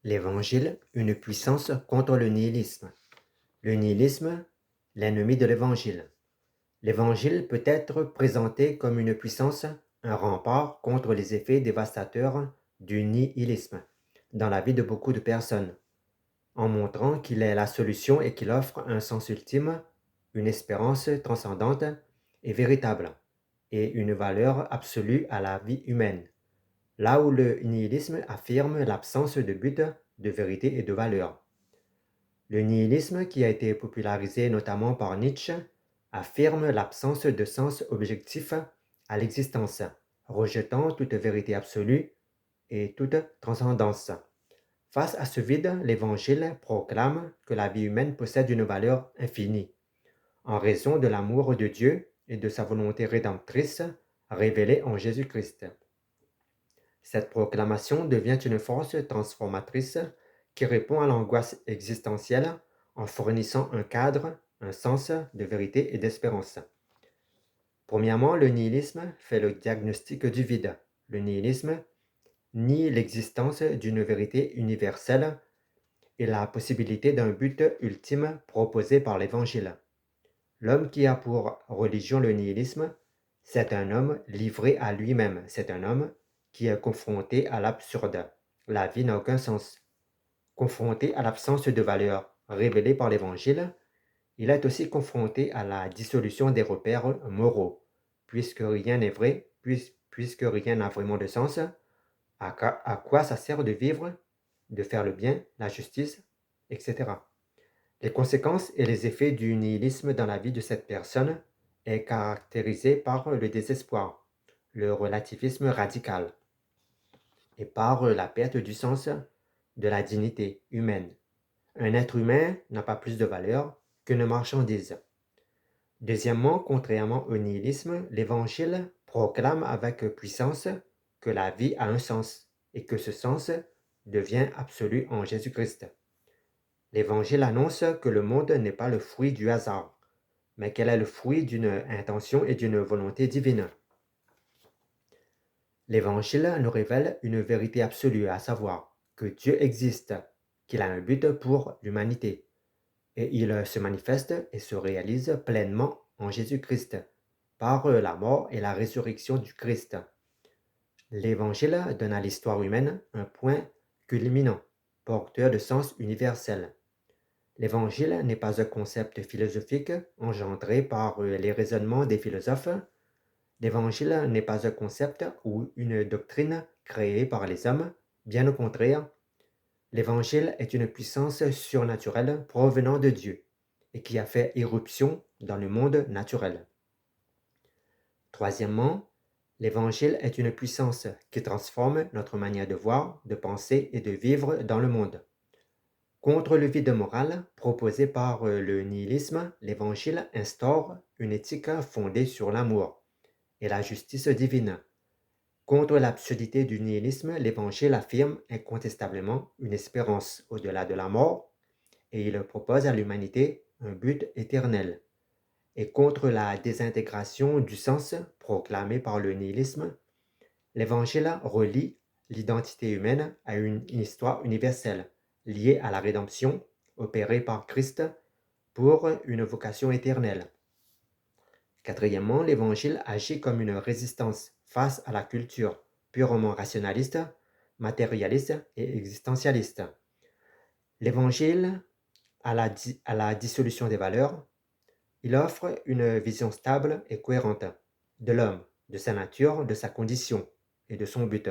L'Évangile, une puissance contre le nihilisme. Le nihilisme, l'ennemi de l'Évangile. L'Évangile peut être présenté comme une puissance, un rempart contre les effets dévastateurs du nihilisme dans la vie de beaucoup de personnes, en montrant qu'il est la solution et qu'il offre un sens ultime, une espérance transcendante et véritable, et une valeur absolue à la vie humaine. Là où le nihilisme affirme l'absence de but, de vérité et de valeur. Le nihilisme, qui a été popularisé notamment par Nietzsche, affirme l'absence de sens objectif à l'existence, rejetant toute vérité absolue et toute transcendance. Face à ce vide, l'Évangile proclame que la vie humaine possède une valeur infinie, en raison de l'amour de Dieu et de sa volonté rédemptrice révélée en Jésus-Christ. Cette proclamation devient une force transformatrice qui répond à l'angoisse existentielle en fournissant un cadre, un sens de vérité et d'espérance. Premièrement, le nihilisme fait le diagnostic du vide. Le nihilisme nie l'existence d'une vérité universelle et la possibilité d'un but ultime proposé par l'Évangile. L'homme qui a pour religion le nihilisme, c'est un homme livré à lui-même, c'est un homme qui est confronté à l'absurde. La vie n'a aucun sens. Confronté à l'absence de valeur révélée par l'Évangile, il est aussi confronté à la dissolution des repères moraux, puisque rien n'est vrai, puisque rien n'a vraiment de sens. À quoi ça sert de vivre, de faire le bien, la justice, etc. Les conséquences et les effets du nihilisme dans la vie de cette personne est caractérisé par le désespoir, le relativisme radical et par la perte du sens de la dignité humaine. Un être humain n'a pas plus de valeur qu'une marchandise. Deuxièmement, contrairement au nihilisme, l'Évangile proclame avec puissance que la vie a un sens et que ce sens devient absolu en Jésus-Christ. L'Évangile annonce que le monde n'est pas le fruit du hasard, mais qu'elle est le fruit d'une intention et d'une volonté divine. L'Évangile nous révèle une vérité absolue, à savoir que Dieu existe, qu'il a un but pour l'humanité, et il se manifeste et se réalise pleinement en Jésus-Christ, par la mort et la résurrection du Christ. L'Évangile donne à l'histoire humaine un point culminant, porteur de sens universel. L'Évangile n'est pas un concept philosophique engendré par les raisonnements des philosophes. L'Évangile n'est pas un concept ou une doctrine créée par les hommes. Bien au contraire, l'Évangile est une puissance surnaturelle provenant de Dieu et qui a fait irruption dans le monde naturel. Troisièmement, l'Évangile est une puissance qui transforme notre manière de voir, de penser et de vivre dans le monde. Contre le vide moral proposé par le nihilisme, l'Évangile instaure une éthique fondée sur l'amour et la justice divine. Contre l'absurdité du nihilisme, l'Évangile affirme incontestablement une espérance au-delà de la mort et il propose à l'humanité un but éternel. Et contre la désintégration du sens proclamé par le nihilisme, l'Évangile relie l'identité humaine à une histoire universelle liée à la rédemption opérée par Christ pour une vocation éternelle. Quatrièmement, l'Évangile agit comme une résistance face à la culture purement rationaliste, matérialiste et existentialiste. L'Évangile, à la dissolution des valeurs, il offre une vision stable et cohérente de l'homme, de sa nature, de sa condition et de son but.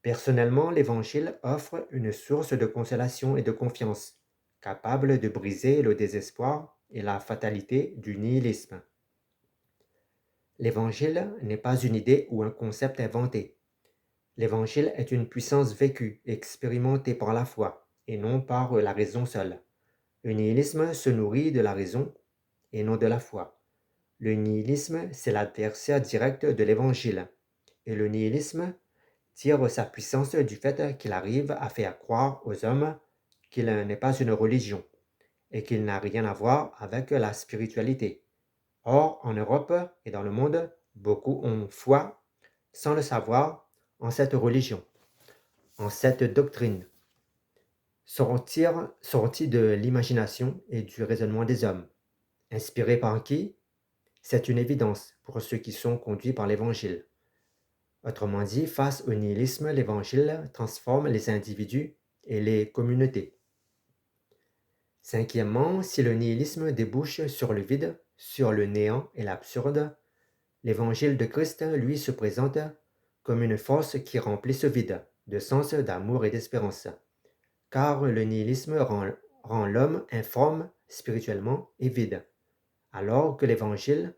Personnellement, l'Évangile offre une source de consolation et de confiance, capable de briser le désespoir et la fatalité du nihilisme. L'Évangile n'est pas une idée ou un concept inventé. L'Évangile est une puissance vécue et expérimentée par la foi, et non par la raison seule. Le nihilisme se nourrit de la raison et non de la foi. Le nihilisme, c'est l'adversaire direct de l'Évangile. Et le nihilisme tire sa puissance du fait qu'il arrive à faire croire aux hommes qu'il n'est pas une religion et qu'il n'a rien à voir avec la spiritualité. Or, en Europe et dans le monde, beaucoup ont foi, sans le savoir, en cette religion, en cette doctrine. sorti de l'imagination et du raisonnement des hommes. Inspiré par qui? C'est une évidence pour ceux qui sont conduits par l'Évangile. Autrement dit, face au nihilisme, l'Évangile transforme les individus et les communautés. Cinquièmement, si le nihilisme débouche sur le vide, sur le néant et l'absurde, l'Évangile de Christ, lui, se présente comme une force qui remplit ce vide de sens, d'amour et d'espérance. Car le nihilisme rend l'homme informe spirituellement et vide, alors que l'Évangile,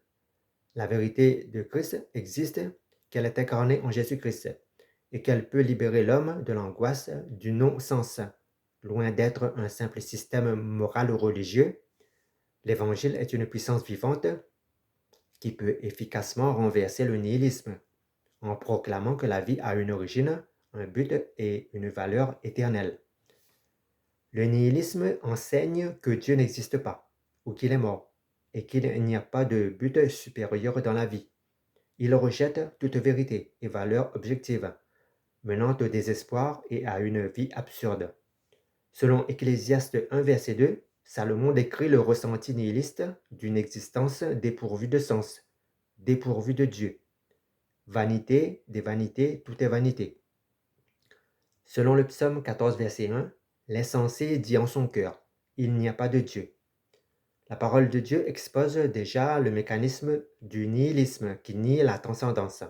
la vérité de Christ, existe, qu'elle est incarnée en Jésus-Christ et qu'elle peut libérer l'homme de l'angoisse du non-sens. Loin d'être un simple système moral ou religieux, l'Évangile est une puissance vivante qui peut efficacement renverser le nihilisme en proclamant que la vie a une origine, un but et une valeur éternelle. Le nihilisme enseigne que Dieu n'existe pas ou qu'il est mort et qu'il n'y a pas de but supérieur dans la vie. Il rejette toute vérité et valeur objective, menant au désespoir et à une vie absurde. Selon Ecclésiaste 1, verset 2, Salomon décrit le ressenti nihiliste d'une existence dépourvue de sens, dépourvue de Dieu. Vanité des vanités, tout est vanité. Selon le psaume 14, verset 1, l'insensé dit en son cœur, il n'y a pas de Dieu. La parole de Dieu expose déjà le mécanisme du nihilisme qui nie la transcendance.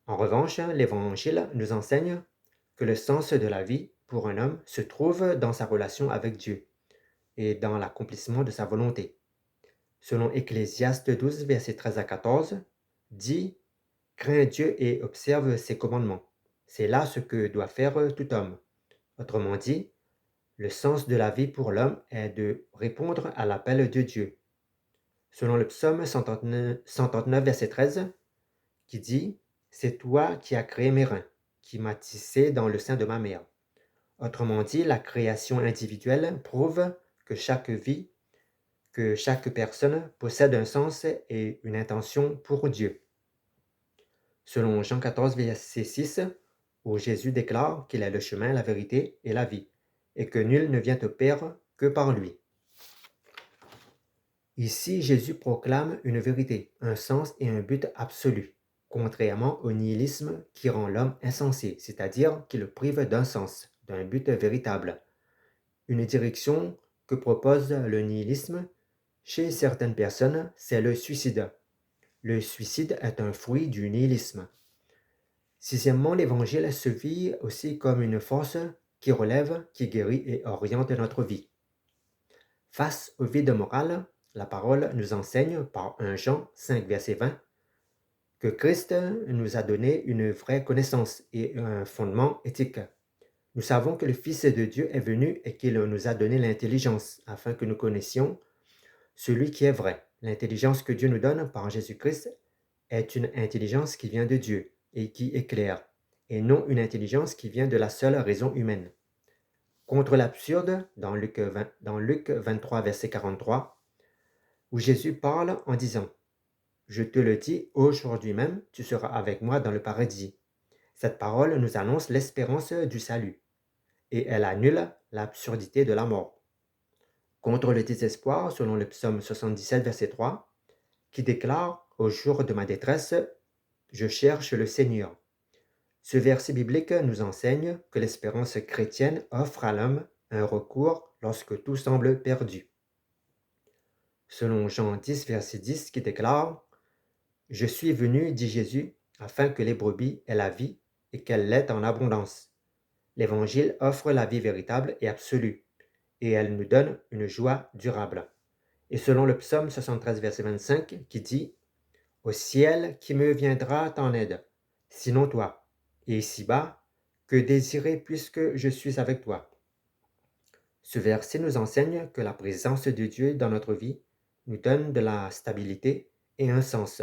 En revanche, l'Évangile nous enseigne que le sens de la vie pour un homme se trouve dans sa relation avec Dieu et dans l'accomplissement de sa volonté. Selon Ecclésiaste 12, versets 13 à 14, dit « Crains Dieu et observe ses commandements. C'est là ce que doit faire tout homme. » Autrement dit, le sens de la vie pour l'homme est de répondre à l'appel de Dieu. Selon le psaume 139, verset 13, qui dit « C'est toi qui as créé mes reins, qui m'as tissé dans le sein de ma mère. » Autrement dit, la création individuelle prouve que chaque vie, que chaque personne possède un sens et une intention pour Dieu. Selon Jean 14, verset 6, où Jésus déclare qu'il est le chemin, la vérité et la vie, et que nul ne vient au Père que par lui. Ici, Jésus proclame une vérité, un sens et un but absolu, contrairement au nihilisme qui rend l'homme insensé, c'est-à-dire qui le prive d'un sens, d'un but véritable. Une direction que propose le nihilisme chez certaines personnes, c'est le suicide. Le suicide est un fruit du nihilisme. Sixièmement, l'Évangile se vit aussi comme une force qui relève, qui guérit et oriente notre vie. Face au vide moral, la parole nous enseigne par 1 Jean 5, verset 20, que Christ nous a donné une vraie connaissance et un fondement éthique. Nous savons que le Fils de Dieu est venu et qu'il nous a donné l'intelligence afin que nous connaissions celui qui est vrai. L'intelligence que Dieu nous donne par Jésus-Christ est une intelligence qui vient de Dieu et qui éclaire, et non une intelligence qui vient de la seule raison humaine. Contre l'absurde, dans Luc 23, verset 43, où Jésus parle en disant « Je te le dis, aujourd'hui même, tu seras avec moi dans le paradis. » Cette parole nous annonce l'espérance du salut, et elle annule l'absurdité de la mort. Contre le désespoir, selon le psaume 77, verset 3, qui déclare « Au jour de ma détresse, je cherche le Seigneur. » Ce verset biblique nous enseigne que l'espérance chrétienne offre à l'homme un recours lorsque tout semble perdu. Selon Jean 10, verset 10, qui déclare « Je suis venu, dit Jésus, afin que les brebis aient la vie et qu'elle l'ait en abondance. » L'Évangile offre la vie véritable et absolue, et elle nous donne une joie durable. Et selon le psaume 73, verset 25, qui dit « Au ciel, qui me viendra en aide, sinon toi, et ici-bas, que désirer puisque je suis avec toi. » Ce verset nous enseigne que la présence de Dieu dans notre vie nous donne de la stabilité et un sens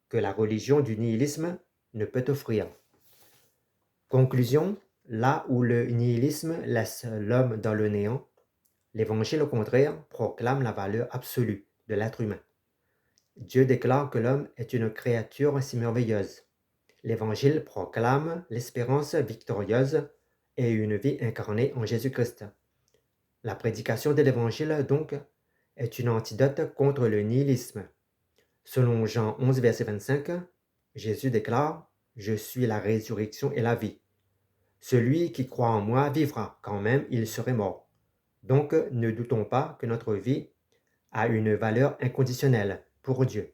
que la religion du nihilisme ne peut offrir. Conclusion, là où le nihilisme laisse l'homme dans le néant, l'Évangile au contraire proclame la valeur absolue de l'être humain. Dieu déclare que l'homme est une créature si merveilleuse. L'Évangile proclame l'espérance victorieuse et une vie incarnée en Jésus-Christ. La prédication de l'Évangile, donc, est une antidote contre le nihilisme. Selon Jean 11, verset 25, Jésus déclare: « Je suis la résurrection et la vie. Celui qui croit en moi vivra, quand même il serait mort. » Donc, ne doutons pas que notre vie a une valeur inconditionnelle pour Dieu.